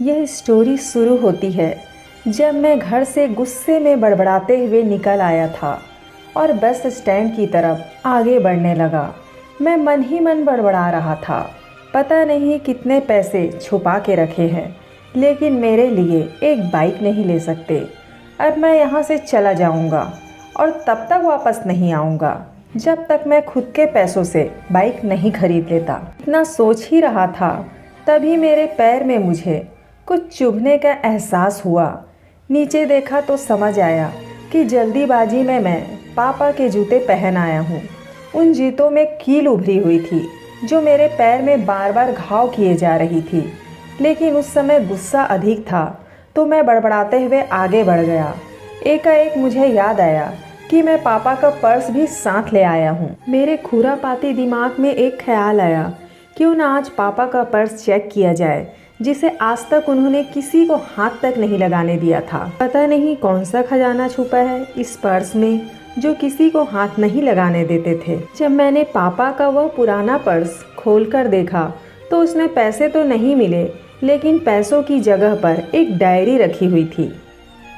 यह स्टोरी शुरू होती है जब मैं घर से गुस्से में बड़बड़ाते हुए निकल आया था और बस स्टैंड की तरफ आगे बढ़ने लगा। मैं मन ही मन बड़बड़ा रहा था। पता नहीं कितने पैसे छुपा के रखे हैं, लेकिन मेरे लिए एक बाइक नहीं ले सकते। अब मैं यहाँ से चला जाऊँगा और तब तक वापस नहीं आऊँगा जब तक मैं खुद के पैसों से बाइक नहीं खरीद लेता। इतना सोच ही रहा था, तभी मेरे पैर में मुझे कुछ चुभने का एहसास हुआ। नीचे देखा तो समझ आया कि जल्दीबाजी में मैं पापा के जूते पहन आया हूँ। उन जूतों में कील उभरी हुई थी जो मेरे पैर में बार बार घाव किए जा रही थी, लेकिन उस समय गुस्सा अधिक था तो मैं बड़बड़ाते हुए आगे बढ़ गया। एकाएक मुझे याद आया कि मैं पापा का पर्स भी साथ ले आया हूँ। मेरे खुरापाती दिमाग में एक ख्याल आया, क्यों ना आज पापा का पर्स चेक किया जाए, जिसे आज तक उन्होंने किसी को हाथ तक नहीं लगाने दिया था। पता नहीं कौन सा खजाना छुपा है इस पर्स में जो किसी को हाथ नहीं लगाने देते थे। जब मैंने पापा का वह पुराना पर्स खोलकर देखा तो उसमें पैसे तो नहीं मिले, लेकिन पैसों की जगह पर एक डायरी रखी हुई थी।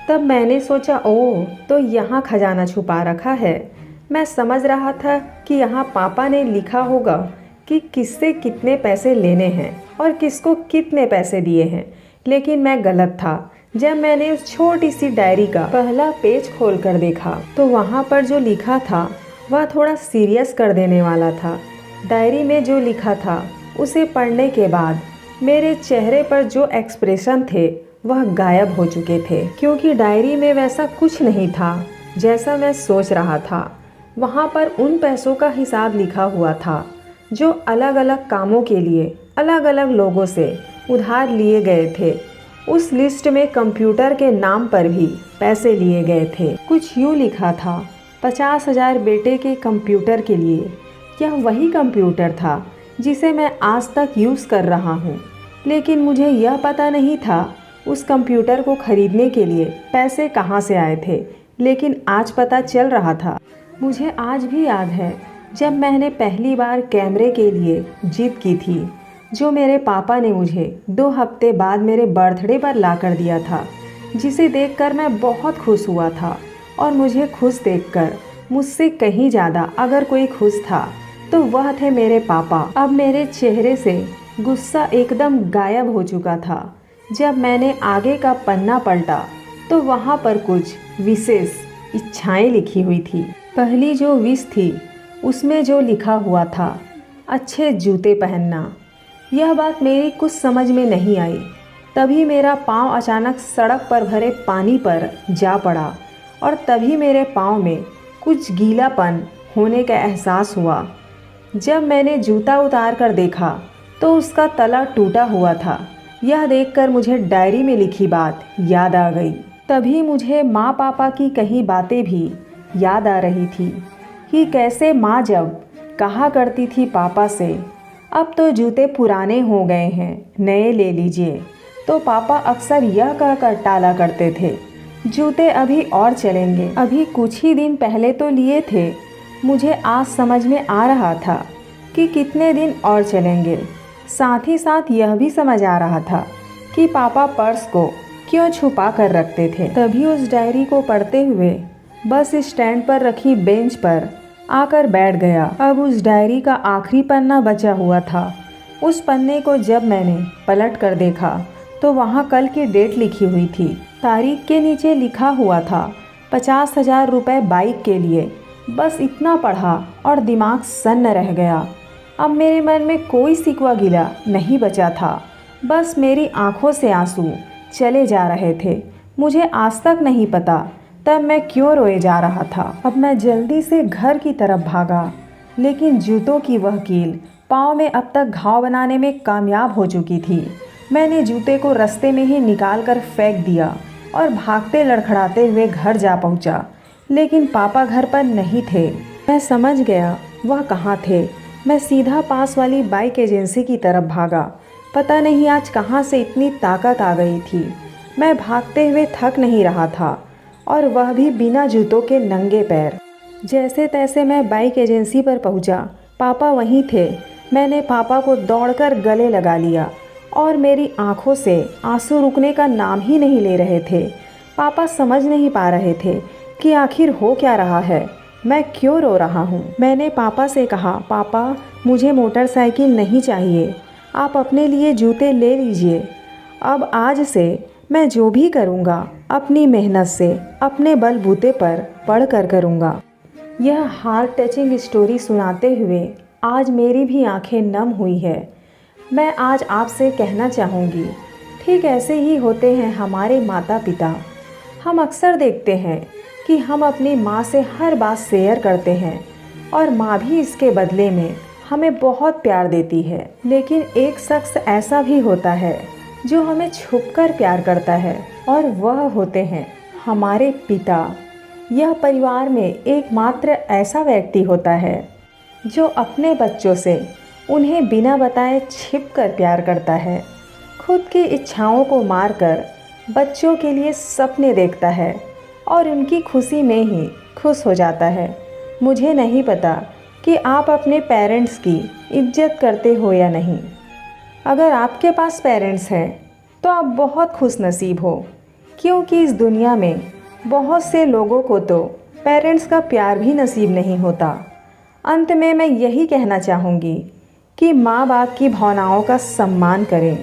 तब मैंने सोचा, ओह, तो यहाँ खजाना छुपा रखा है। मैं समझ रहा था कि यहाँ पापा ने लिखा होगा कि किससे कितने पैसे लेने हैं और किसको कितने पैसे दिए हैं, लेकिन मैं गलत था। जब मैंने उस छोटी सी डायरी का पहला पेज खोलकर देखा तो वहाँ पर जो लिखा था वह थोड़ा सीरियस कर देने वाला था। डायरी में जो लिखा था उसे पढ़ने के बाद मेरे चेहरे पर जो एक्सप्रेशन थे वह गायब हो चुके थे, क्योंकि डायरी में वैसा कुछ नहीं था जैसा मैं सोच रहा था। वहाँ पर उन पैसों का हिसाब लिखा हुआ था जो अलग अलग कामों के लिए अलग अलग लोगों से उधार लिए गए थे। उस लिस्ट में कंप्यूटर के नाम पर भी पैसे लिए गए थे। कुछ यूँ लिखा था, 50,000 बेटे के कंप्यूटर के लिए। यह वही कंप्यूटर था जिसे मैं आज तक यूज़ कर रहा हूँ, लेकिन मुझे यह पता नहीं था उस कंप्यूटर को खरीदने के लिए पैसे कहाँ से आए थे, लेकिन आज पता चल रहा था। मुझे आज भी याद है जब मैंने पहली बार कैमरे के लिए जिद की थी, जो मेरे पापा ने मुझे 2 हफ्ते बाद मेरे बर्थडे पर ला कर दिया था, जिसे देखकर मैं बहुत खुश हुआ था। और मुझे खुश देखकर मुझसे कहीं ज़्यादा अगर कोई खुश था तो वह थे मेरे पापा। अब मेरे चेहरे से गुस्सा एकदम गायब हो चुका था। जब मैंने आगे का पन्ना पलटा तो वहाँ पर कुछ विशेष इच्छाएं लिखी हुई थी। पहली जो विश थी उसमें जो लिखा हुआ था, अच्छे जूते पहनना। यह बात मेरी कुछ समझ में नहीं आई। तभी मेरा पाँव अचानक सड़क पर भरे पानी पर जा पड़ा और तभी मेरे पाँव में कुछ गीलापन होने का एहसास हुआ। जब मैंने जूता उतार कर देखा तो उसका तला टूटा हुआ था। यह देखकर मुझे डायरी में लिखी बात याद आ गई। तभी मुझे माँ पापा की कही बातें भी याद आ रही थी कि कैसे माँ जब कहा करती थी पापा से, अब तो जूते पुराने हो गए हैं, नए ले लीजिए, तो पापा अक्सर यह कहकर टाला करते थे, जूते अभी और चलेंगे। अभी कुछ ही दिन पहले तो लिए थे। मुझे आज समझ में आ रहा था कि कितने दिन और चलेंगे। साथ ही साथ यह भी समझ आ रहा था कि पापा पर्स को क्यों छुपा कर रखते थे। तभी उस डायरी को पढ़ते हुए बस स्टैंड पर रखी बेंच पर आकर बैठ गया। अब उस डायरी का आखिरी पन्ना बचा हुआ था। उस पन्ने को जब मैंने पलट कर देखा तो वहाँ कल की डेट लिखी हुई थी। तारीख के नीचे लिखा हुआ था 50,000 रुपये बाइक के लिए। बस इतना पढ़ा और दिमाग सन्न रह गया। अब मेरे मन में कोई सिकवा गिला नहीं बचा था, बस मेरी आंखों से आंसू चले जा रहे थे। मुझे आज तक नहीं पता तब मैं क्यों रोए जा रहा था। अब मैं जल्दी से घर की तरफ भागा, लेकिन जूतों की वह कील पाँव में अब तक घाव बनाने में कामयाब हो चुकी थी। मैंने जूते को रास्ते में ही निकाल कर फेंक दिया और भागते लड़खड़ाते हुए घर जा पहुंचा, लेकिन पापा घर पर नहीं थे। मैं समझ गया वह कहाँ थे। मैं सीधा पास वाली बाइक एजेंसी की तरफ भागा। पता नहीं आज कहाँ से इतनी ताकत आ गई थी। मैं भागते हुए थक नहीं रहा था और वह भी बिना जूतों के नंगे पैर। जैसे तैसे मैं बाइक एजेंसी पर पहुंचा। पापा वहीं थे। मैंने पापा को दौड़कर गले लगा लिया और मेरी आंखों से आंसू रुकने का नाम ही नहीं ले रहे थे। पापा समझ नहीं पा रहे थे कि आखिर हो क्या रहा है, मैं क्यों रो रहा हूँ। मैंने पापा से कहा, पापा मुझे मोटरसाइकिल नहीं चाहिए, आप अपने लिए जूते ले लीजिए। अब आज से मैं जो भी करूँगा अपनी मेहनत से अपने बलबूते पर पढ़ कर करूँगा। यह हार्ट टचिंग स्टोरी सुनाते हुए आज मेरी भी आंखें नम हुई है। मैं आज आपसे कहना चाहूँगी, ठीक ऐसे ही होते हैं हमारे माता पिता। हम अक्सर देखते हैं कि हम अपनी माँ से हर बात शेयर करते हैं और माँ भी इसके बदले में हमें बहुत प्यार देती है। लेकिन एक शख्स ऐसा भी होता है जो हमें छुपकर प्यार करता है और वह होते हैं हमारे पिता। यह परिवार में एकमात्र ऐसा व्यक्ति होता है जो अपने बच्चों से उन्हें बिना बताए छिपकर प्यार करता है। खुद की इच्छाओं को मारकर बच्चों के लिए सपने देखता है और उनकी खुशी में ही खुश हो जाता है। मुझे नहीं पता कि आप अपने पेरेंट्स की इज्जत करते हो या नहीं। अगर आपके पास पेरेंट्स हैं तो आप बहुत खुशनसीब हो, क्योंकि इस दुनिया में बहुत से लोगों को तो पेरेंट्स का प्यार भी नसीब नहीं होता। अंत में मैं यही कहना चाहूँगी कि माँ बाप की भावनाओं का सम्मान करें।